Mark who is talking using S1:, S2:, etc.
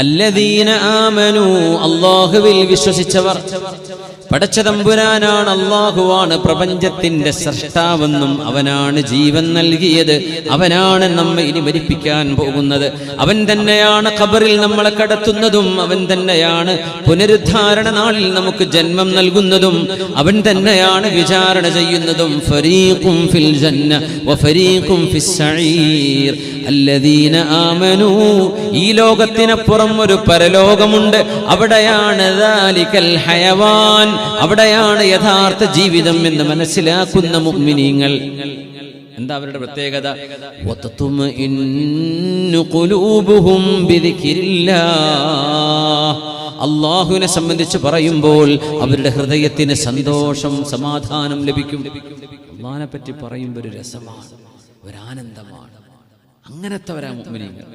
S1: അല്ലദീന ആമനൂ, അല്ലാഹുവിൽ വിശ്വസിച്ചവർ. പടച്ച തമ്പുരാനാണ്, അല്ലാഹുവാണ് പ്രപഞ്ചത്തിന്റെ സ്രഷ്ടാവെന്നും അവനാണ് ജീവൻ നൽകിയത്, അവനാണ് നമ്മെ ഇനി മരിപ്പിക്കാൻ പോകുന്നത്, അവൻ തന്നെയാണ് ഖബറിൽ നമ്മളെ കടത്തുന്നതും, അവൻ തന്നെയാണ് പുനരുദ്ധാരണ നാളിൽ നമുക്ക് ജന്മം നൽകുന്നതും, അവൻ തന്നെയാണ് വിചാരണ ചെയ്യുന്നതും. ഫരീഖും ഫിൽ ജന്ന വഫരീഖും ഫിസ് സഈർ. അല്ലദീന ആമനൂ, ഈ ലോകത്തിനപ്പുറം ഒരു പരലോകമുണ്ട്, അവിടെയാണ് ദാലികൽ ഹയവാൻ, അവിടെയാണ് യഥാർത്ഥ ജീവിതം എന്ന് മനസ്സിലാക്കുന്ന മുഅ്മിനീങ്ങൾ. എന്താ അവരുടെ പ്രത്യേകത? വതത്മഇന്നു ഖുലൂബുഹും ബിദിക്രില്ലാഹ്. അല്ലാഹുവിനെ സംബന്ധിച്ച് പറയുമ്പോൾ അവരുടെ ഹൃദയത്തിന് സന്തോഷം, സമാധാനം ലഭിക്കും. അല്ലാഹുവിനെ പറ്റി പറയുമ്പോൾ ഒരു രസമാണ്, ഒരു ആനന്ദമാണ്. അങ്ങനത്തെ മുഅ്മിനീങ്ങൾ.